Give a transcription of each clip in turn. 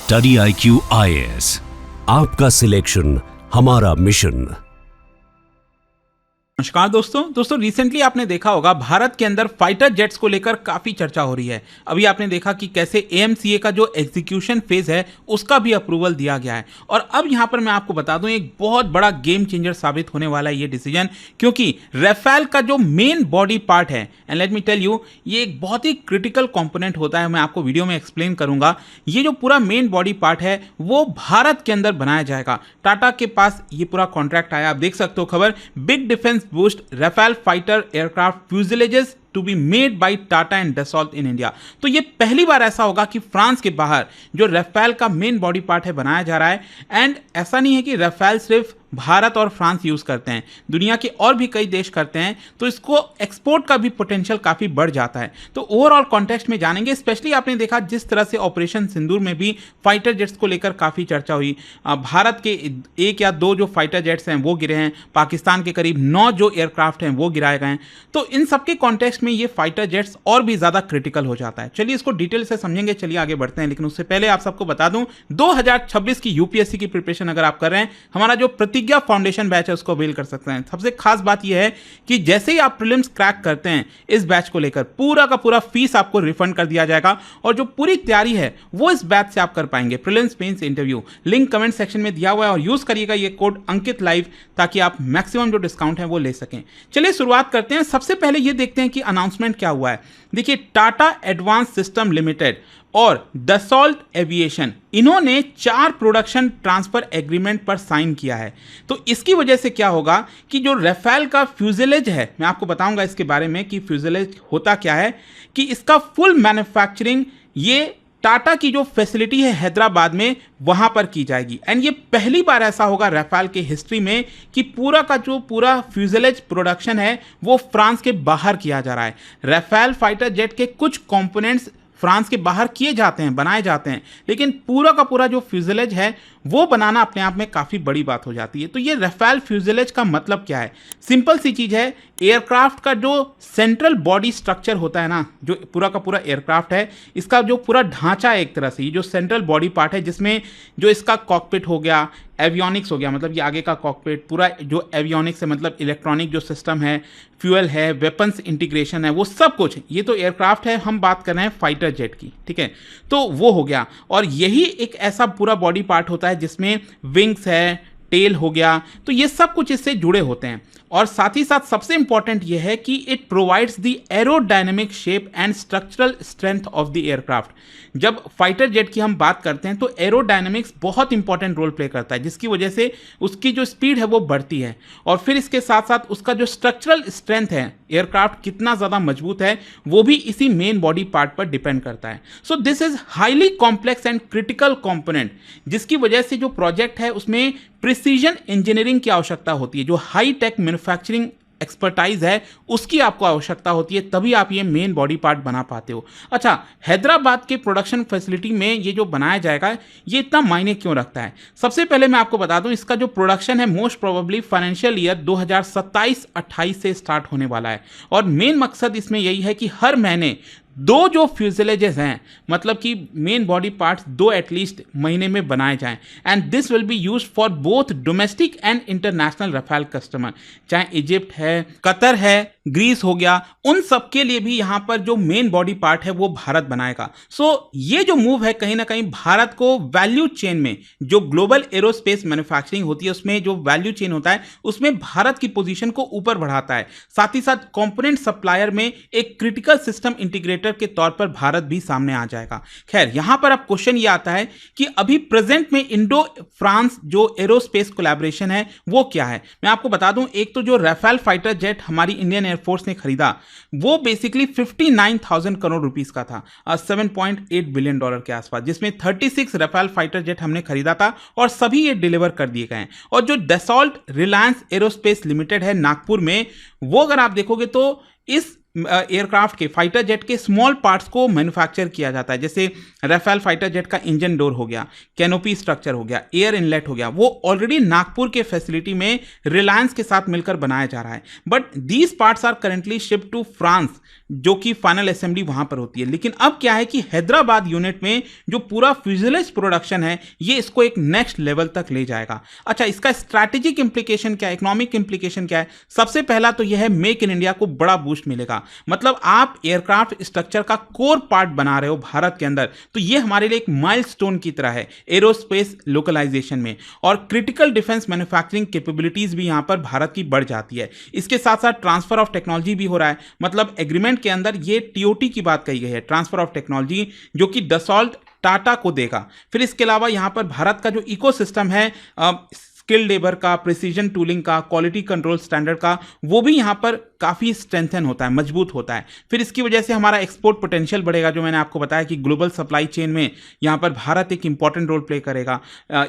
Study IQ IAS, आपका selection हमारा mission. नमस्कार दोस्तों रिसेंटली आपने देखा होगा भारत के अंदर फाइटर जेट्स को लेकर काफी चर्चा हो रही है। अभी आपने देखा कि कैसे AMCA का जो एग्जीक्यूशन फेज है उसका भी अप्रूवल दिया गया है। और अब यहां पर मैं आपको बता दूं एक बहुत बड़ा गेम चेंजर साबित होने वाला है ये डिसीजन, क्योंकि राफेल का जो मेन बॉडी पार्ट है, and let me tell you, ये एक बहुत ही क्रिटिकल कंपोनेंट होता है। मैं आपको वीडियो में एक्सप्लेन करूंगा। ये जो पूरा मेन बॉडी पार्ट है वो भारत के अंदर बनाया जाएगा। टाटा के पास ये पूरा कॉन्ट्रैक्ट आया, आप देख सकते हो खबर, big defence boost Rafale fighter aircraft fuselages to be made by Tata and Dassault in India। तो ये पहली बार ऐसा होगा कि फ्रांस के बाहर जो राफेल का मेन बॉडी पार्ट है बनाया जा रहा है। एंड ऐसा नहीं है कि राफेल सिर्फ भारत और फ्रांस यूज करते हैं, दुनिया के और भी कई देश करते हैं, तो इसको एक्सपोर्ट का भी पोटेंशियल काफी बढ़ जाता है। तो ओवरऑल कॉन्टेक्स्ट में जानेंगे। स्पेशली आपने देखा जिस तरह से ऑपरेशन सिंदूर में भी फाइटर जेट्स को लेकर काफी चर्चा हुई। भारत के 1 या 2 जो फाइटर जेट्स हैं वो गिरे हैं, पाकिस्तान के करीब 9 जो एयरक्राफ्ट हैं वो गिराए गए हैं। तो इन सबके कॉन्टेक्स्ट में ये फाइटर जेट्स और भी ज्यादा क्रिटिकल हो जाता है। चलिए इसको डिटेल से समझेंगे, चलिए आगे बढ़ते हैं। लेकिन उससे पहले आप सबको बता दूं 2026 की यूपीएससी की प्रिपरेशन अगर आप कर रहे हैं, हमारा जो प्रतिज्ञा फाउंडेशन बैच है उसको अवेल कर सकते हैं। सबसे खास बात यह है कि जैसे ही आप प्रीलिम्स क्रैक करते हैं इस बैच को लेकर पूरा का पूरा फीस आपको रिफंड कर दिया जाएगा, और जो पूरी तैयारी है वो इस बैच से आप कर पाएंगे। Prelims mains interview link comment section में दिया हुआ है, और यूज करिएगा ये कोड अंकित लाइव, ताकि आप मैक्सिमम जो डिस्काउंट है वो ले सकें। चलिए शुरुआत करते हैं। सबसे पहले ये देखते हैं कि अनाउंसमेंट क्या हुआ है। देखिए, टाटा एडवांस सिस्टम लिमिटेड और दसॉल्ट एविएशन, इन्होंने 4 प्रोडक्शन ट्रांसफर एग्रीमेंट पर साइन किया है। तो इसकी वजह से क्या होगा कि जो राफेल का फ्यूजेलेज है, मैं आपको बताऊंगा इसके बारे में कि फ्यूजेलेज होता क्या है, कि इसका फुल मैन्युफैक्चरिंग ये टाटा की जो फैसिलिटी है हैदराबाद में वहां पर की जाएगी। एंड ये पहली बार ऐसा होगा राफेल के हिस्ट्री में कि पूरा का जो पूरा फ्यूजेलेज प्रोडक्शन है वो फ्रांस के बाहर किया जा रहा है। राफेल फाइटर जेट के कुछ कंपोनेंट्स फ्रांस के बाहर किए जाते हैं, बनाए जाते हैं, लेकिन पूरा का पूरा जो फ्यूजेलेज है वो बनाना अपने आप में काफ़ी बड़ी बात हो जाती है। तो ये राफेल फ्यूजेलेज का मतलब क्या है? सिंपल सी चीज़ है, एयरक्राफ्ट का जो सेंट्रल बॉडी स्ट्रक्चर होता है ना, जो पूरा का पूरा एयरक्राफ्ट है, इसका जो पूरा ढांचा है, एक तरह से ये जो सेंट्रल बॉडी पार्ट है, जिसमें जो इसका कॉकपिट हो गया, एवियोनिक्स हो गया, मतलब ये आगे का कॉकपिट, पूरा जो एवियोनिक्स है मतलब इलेक्ट्रॉनिक जो सिस्टम है, फ्यूल है, वेपन्स इंटीग्रेशन है, वो सब कुछ, ये तो एयरक्राफ्ट है, हम बात कर रहे हैं फाइटर जेट की, ठीक है। तो वो हो गया, और यही एक ऐसा पूरा बॉडी पार्ट होता है जिसमें विंग्स है, टेल हो गया, तो ये सब कुछ इससे जुड़े होते हैं। और साथ ही साथ सबसे इंपॉर्टेंट ये है कि it provides the aerodynamic shape and structural strength of the aircraft. जब फाइटर जेट की हम बात करते हैं तो एरोडायनेमिक्स बहुत इंपॉर्टेंट रोल प्ले करता है, जिसकी वजह से उसकी जो स्पीड है वो बढ़ती है, और फिर इसके साथ साथ उसका जो स्ट्रक्चरल स्ट्रेंथ है, एयरक्राफ्ट कितना ज़्यादा मजबूत है, वो भी इसी मेन बॉडी पार्ट पर डिपेंड करता है। So this is highly complex and critical component, जिसकी वजह से जो प्रोजेक्ट है उसमें प्रिसीजन इंजीनियरिंग की आवश्यकता होती है, जो हाई टेक मैन्युफैक्चरिंग एक्सपर्टाइज है उसकी आपको आवश्यकता होती है, तभी आप ये मेन बॉडी पार्ट बना पाते हो। अच्छा, हैदराबाद के प्रोडक्शन फैसिलिटी में ये जो बनाया जाएगा ये इतना मायने क्यों रखता है? सबसे पहले मैं आपको बता दूं, इसका जो प्रोडक्शन है मोस्ट प्रोबेबली फाइनेंशियल ईयर 2027-28 से स्टार्ट होने वाला है, और मेन मकसद इसमें यही है कि हर महीने 2 जो फ्यूजेलेजेस हैं, मतलब कि मेन बॉडी पार्ट्स 2 एटलीस्ट महीने में बनाए जाएं, and this will be used for both domestic and international Rafale customer, चाहे इजिप्ट है, कतर है, ग्रीस हो गया, उन सब के लिए भी यहाँ पर जो मेन बॉडी पार्ट है वो भारत बनाएगा। सो ये जो मूव है कहीं ना कहीं भारत को वैल्यू चेन में, जो ग्लोबल एरोस्पेस मैन्युफैक्चरिंग होती है उसमें जो वैल्यू चेन होता है उसमें भारत की पोजीशन को ऊपर बढ़ाता है। साथ ही साथ कंपोनेंट सप्लायर में एक क्रिटिकल सिस्टम इंटीग्रेटर के तौर पर भारत भी सामने आ जाएगा। खैर, यहां पर अब क्वेश्चन ये आता है कि अभी प्रेजेंट में इंडो फ्रांस जो एरोस्पेस कोलैबोरेशन है वो क्या है? मैं आपको बता दूं, एक तो जो राफेल फाइटर जेट हमारी इंडियन एयरफोर्स ने खरीदा वो बेसिकली 59,000 करोड़ रुपीस का था, 7.8 बिलियन डॉलर के आसपास, जिसमें 36 राफेल फाइटर जेट हमने खरीदा था और सभी ये डिलीवर कर दिए गए हैं। और जो दसॉल्ट रिलायंस एरोस्पेस लिमिटेड है नागपुर में, वो अगर आप देखोगे तो इस एयरक्राफ्ट के फाइटर जेट के स्मॉल पार्ट्स को मैन्युफैक्चर किया जाता है, जैसे राफेल फाइटर जेट का इंजन डोर हो गया, कैनोपी स्ट्रक्चर हो गया, एयर इनलेट हो गया, वो ऑलरेडी नागपुर के फैसिलिटी में रिलायंस के साथ मिलकर बनाया जा रहा है। But these parts are currently shipped to France जो कि फाइनल असेंबली वहां पर होती है। लेकिन अब क्या है कि हैदराबाद यूनिट में जो पूरा फ्यूजलेज प्रोडक्शन है ये इसको एक नेक्स्ट लेवल तक ले जाएगा। अच्छा, इसका स्ट्रैटेजिक इंप्लीकेशन क्या है, इकोनॉमिक इंप्लीकेशन क्या है? सबसे पहला तो यह है मेक इन इंडिया को बड़ा बूस्ट मिलेगा। मतलब आप एयरक्राफ्ट स्ट्रक्चर का कोर पार्ट बना रहे हो भारत के अंदर, तो यह हमारे लिए एक माइलस्टोन की तरह है एरोस्पेस लोकलाइजेशन में, और क्रिटिकल डिफेंस मैन्युफैक्चरिंग कैपेबिलिटीज भी यहां पर भारत की बढ़ जाती है। इसके साथ साथ ट्रांसफर ऑफ टेक्नोलॉजी भी हो रहा है। मतलब एग्रीमेंट के अंदर ये टीओटी की बात कही गई है, ट्रांसफर ऑफ टेक्नोलॉजी, जो कि डसॉल्ट टाटा को देगा। फिर इसके अलावा यहां पर भारत का जो इकोसिस्टम है स्किल्ड लेबर का, प्रिसीजन टूलिंग का, क्वालिटी कंट्रोल स्टैंडर्ड का, वो भी यहां पर काफ़ी स्ट्रेंथन होता है, मजबूत होता है। फिर इसकी वजह से हमारा एक्सपोर्ट पोटेंशियल बढ़ेगा, जो मैंने आपको बताया कि ग्लोबल सप्लाई चेन में यहाँ पर भारत एक इंपॉर्टेंट रोल प्ले करेगा।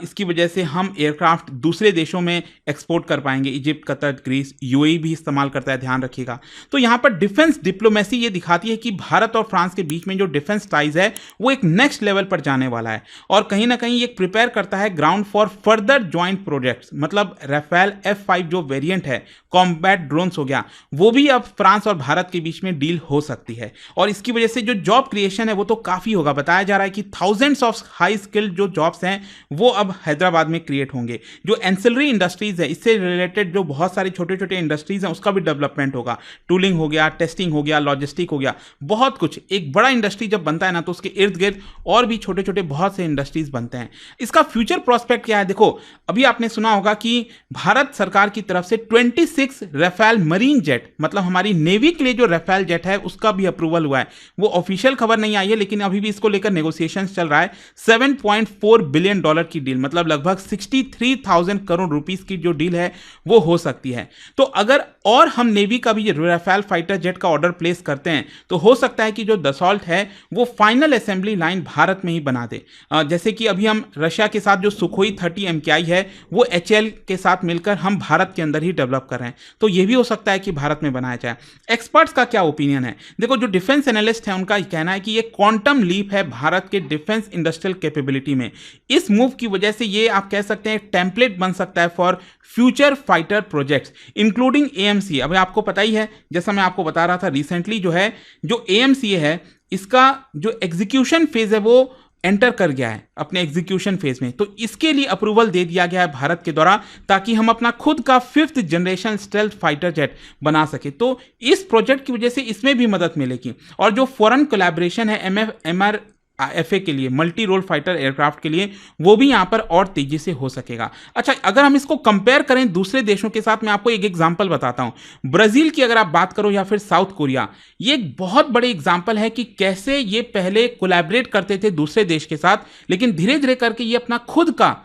इसकी वजह से हम एयरक्राफ्ट दूसरे देशों में एक्सपोर्ट कर पाएंगे। इजिप्ट, कतर, ग्रीस, यूएई भी इस्तेमाल करता है, ध्यान रखिएगा। तो यहाँ पर डिफेंस डिप्लोमेसी ये दिखाती है कि भारत और फ्रांस के बीच में जो डिफेंस टाइज है वो एक नेक्स्ट लेवल पर जाने वाला है, और कहीं ना कहीं ये प्रिपेयर करता है ground for further joint projects. मतलब राफेल F5 जो वेरिएंट है, कॉम्बैट ड्रोन्स हो गया, वो भी अब फ्रांस और भारत के बीच में डील हो सकती है। और इसकी वजह से जो जॉब क्रिएशन है वो तो काफ़ी होगा। बताया जा रहा है कि थाउजेंड्स ऑफ हाई स्किल्ड जो जॉब्स हैं वो अब हैदराबाद में क्रिएट होंगे। जो एंसिलरी इंडस्ट्रीज है, इससे रिलेटेड जो बहुत सारे छोटे छोटे इंडस्ट्रीज हैं, उसका भी डेवलपमेंट होगा। टूलिंग हो गया, टेस्टिंग हो गया, लॉजिस्टिक हो गया, बहुत कुछ। एक बड़ा इंडस्ट्री जब बनता है ना, तो उसके इर्द गिर्द और भी छोटे छोटे बहुत से इंडस्ट्रीज बनते हैं। इसका फ्यूचर प्रोस्पेक्ट क्या है? देखो, अभी आपने सुना होगा कि भारत सरकार की तरफ से 26 राफेल मरीन जेट, मतलब हमारी नेवी के लिए जो राफेल जेट है उसका भी अप्रूवल हुआ है। वो ऑफिशियल खबर नहीं आई है, लेकिन अभी भी इसको लेकर नेगोशिएशंस चल रहा है। $7.4 बिलियन की डील, मतलब लगभग 63,000 करोड़ रुपीस की जो डील है वो हो सकती है। तो अगर और हम नेवी का भी राफेल फाइटर जेट का ऑर्डर प्लेस करते हैं, तो हो सकता है कि जो दसॉल्ट है वो फाइनल असेंबली लाइन भारत में ही बना दे। जैसे कि अभी हम रशिया के साथ जो सुखोई 30 MKI है वो HAL के साथ मिलकर हम भारत के अंदर ही डेवलप कर रहे हैं, तो यह भी हो सकता है कि भारत में बनाया जाए। एक्सपर्ट्स का क्या ओपिनियन है? देखो, जो डिफेंस एनालिस्ट है उनका कहना है कि ये क्वांटम लीप है भारत के डिफेंस इंडस्ट्रियल कैपेबिलिटी में। इस मूव की वजह से ये आप कह सकते हैं टेम्पलेट बन सकता है for future fighter projects including AMCA। अभी आपको पता ही है, जैसा मैं आपको बता रहा था, रिसेंटली जो AMCA है इसका जो एग्जीक्यूशन फेज है वो एंटर कर गया है अपने एग्जीक्यूशन फेज में। तो इसके लिए अप्रूवल दे दिया गया है भारत के द्वारा, ताकि हम अपना खुद का 5th generation stealth fighter jet बना सके। तो इस प्रोजेक्ट की वजह से इसमें भी मदद मिलेगी। और जो फॉरेन कोलैबोरेशन है MRFA के लिए, मल्टी रोल फाइटर एयरक्राफ्ट के लिए, वो भी यहां पर और तेजी से हो सकेगा। अच्छा, अगर हम इसको कंपेयर करें दूसरे देशों के साथ, मैं आपको एक एग्जांपल बताता हूं। ब्राजील की अगर आप बात करो या फिर साउथ कोरिया, ये एक बहुत बड़े एग्जांपल है कि कैसे ये पहले कोलैबोरेट करते थे दूसरे देश के साथ, लेकिन धीरे धीरे करके ये अपना खुद का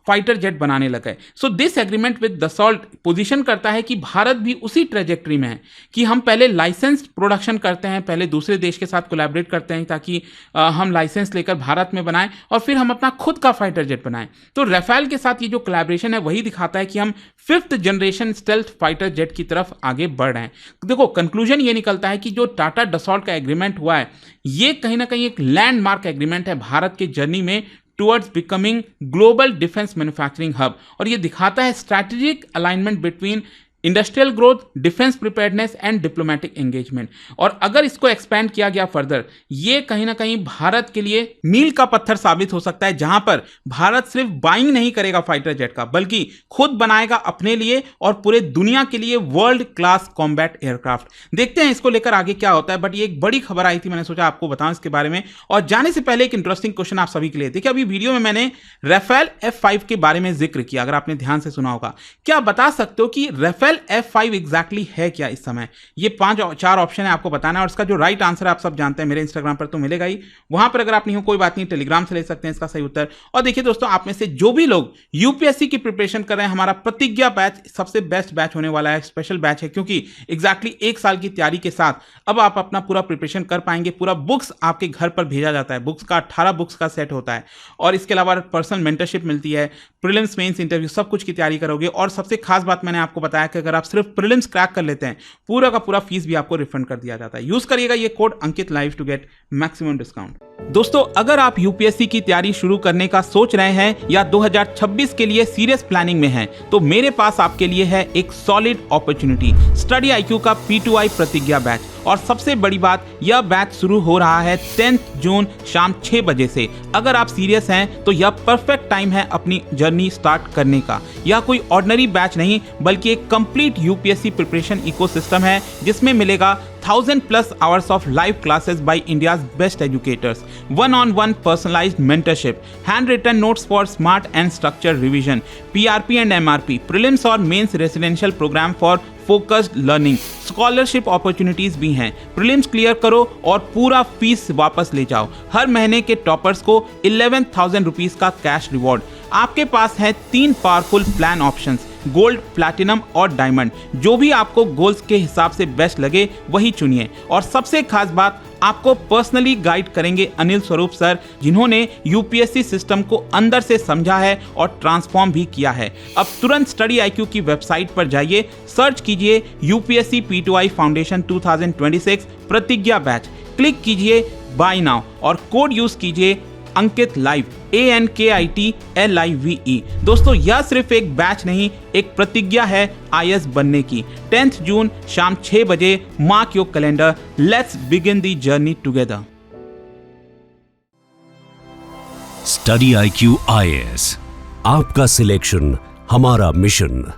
फाइटर जेट बनाने लगा है। So this agreement with Dassault position करता है कि भारत भी उसी ट्रेजेक्ट्री में है कि हम पहले लाइसेंस प्रोडक्शन करते हैं, पहले दूसरे देश के साथ कोलैबोरेट करते हैं ताकि हम लाइसेंस लेकर भारत में बनाएं, और फिर हम अपना खुद का फाइटर जेट बनाएं। तो राफेल के साथ ये जो कोलैबोरेशन है वही दिखाता है कि हम 5th generation stealth fighter jet की तरफ आगे बढ़ रहे हैं। देखो, कंक्लूजन ये निकलता है कि जो टाटा दसॉल्ट का एग्रीमेंट हुआ है ये कहीं ना कहीं एक लैंडमार्क एग्रीमेंट है भारत के जर्नी में towards becoming global defence manufacturing hub, और ये दिखाता है strategic alignment between industrial growth, defence preparedness and diplomatic engagement. और अगर इसको एक्सपैंड किया गया फर्दर, ये कहीं ना कहीं भारत के लिए मील का पत्थर साबित हो सकता है, जहां पर भारत सिर्फ बाइंग नहीं करेगा फाइटर जेट का, बल्कि खुद बनाएगा अपने लिए और पूरे दुनिया के लिए वर्ल्ड क्लास कॉम्बैट एयरक्राफ्ट। देखते हैं इसको लेकर आगे क्या होता है, बट ये एक बड़ी खबर आई थी, मैंने सोचा आपको बताऊं इसके बारे में। और जाने से पहले एक इंटरेस्टिंग क्वेश्चन आप सभी के लिए। देखिए, अभी वीडियो में मैंने राफेल F5 के बारे में जिक्र किया, अगर आपने ध्यान से सुना होगा। क्या बता सकते हो कि राफेल F5 एग्जैक्टली है क्या इस समय? ये 4 ऑप्शन है, आपको बताना है, और इसका जो राइट आंसर आप सब जानते हैं, मेरे इंस्टाग्राम पर तो मिलेगा ही। वहां पर अगर आप नहीं हो कोई बात नहीं, टेलीग्राम से ले सकते हैं इसका सही उत्तर। और देखिए दोस्तों, आप में से जो भी लोग यूपीएससी की प्रिपरेशन कर रहे हैं, हमारा प्रतिज्ञा बैच सबसे बेस्ट बैच होने वाला है, स्पेशल बैच है, क्योंकि एग्जैक्टली 1 साल की तैयारी के साथ अब आप अपना पूरा प्रिपरेशन कर पाएंगे। पूरा बुक्स आपके घर पर भेजा जाता है, बुक्स का 18 बुक्स का सेट होता है, और इसके अलावा पर्सनल मेंटरशिप मिलती है, प्रीलिम्स, मेंस, इंटरव्यू सब कुछ की तैयारी करोगे। और सबसे खास बात मैंने आपको बताया कि अगर आप सिर्फ प्रीलिम्स क्रैक कर लेते हैं, पूरा का पूरा फीस भी आपको रिफंड कर दिया जाता है। यूज करिएगा ये code Ankit live to get maximum discount. दोस्तों, अगर आप यूपीएससी की तैयारी शुरू करने का सोच रहे हैं या 2026 के लिए सीरियस प्लानिंग में हैं, तो मेरे पास आपके लिए है एक सॉलिड अपॉर्चुनिटी, स्टडी IQ का P2I प्रतिज्ञा बैच। और सबसे बड़ी बात, यह बैच शुरू हो रहा है 10 जून शाम 6 बजे से। अगर आप सीरियस हैं तो यह परफेक्ट टाइम है अपनी जर्नी स्टार्ट करने का। यह कोई ऑर्डिनरी बैच नहीं बल्कि एक कंप्लीट यूपीएससी प्रिपरेशन इकोसिस्टम है जिसमें मिलेगा 1000+ hours of live classes by India's best educators, one-on-one personalized mentorship, handwritten notes for smart and structured revision, PRP and MRP, prelims और mains residential program for focused learning, scholarship opportunities भी हैं। Prelims clear करो और पूरा fees वापस ले जाओ। हर महीने के टॉपर्स को 11,000 रुपीज का कैश रिवॉर्ड। आपके पास है 3 powerful plan options, gold, platinum और डायमंड। जो भी आपको गोल्स के हिसाब से बेस्ट लगे वही चुनिए। और सबसे खास बात, आपको पर्सनली गाइड करेंगे अनिल स्वरूप सर, जिन्होंने यूपीएससी सिस्टम को अंदर से समझा है और ट्रांसफॉर्म भी किया है। अब तुरंत स्टडी IQ की वेबसाइट पर जाइए, सर्च कीजिए यूपीएससी P2I फाउंडेशन 2026 प्रतिज्ञा बैच, क्लिक कीजिए बाय नाउ और कोड यूज कीजिए अंकित लाइव, ANKIT LIVE। दोस्तों, यह सिर्फ एक बैच नहीं, एक प्रतिज्ञा है IAS बनने की। 10 जून शाम 6 बजे, mark your calendar, let's begin the journey together. Study IQ IAS, आपका सिलेक्शन हमारा मिशन।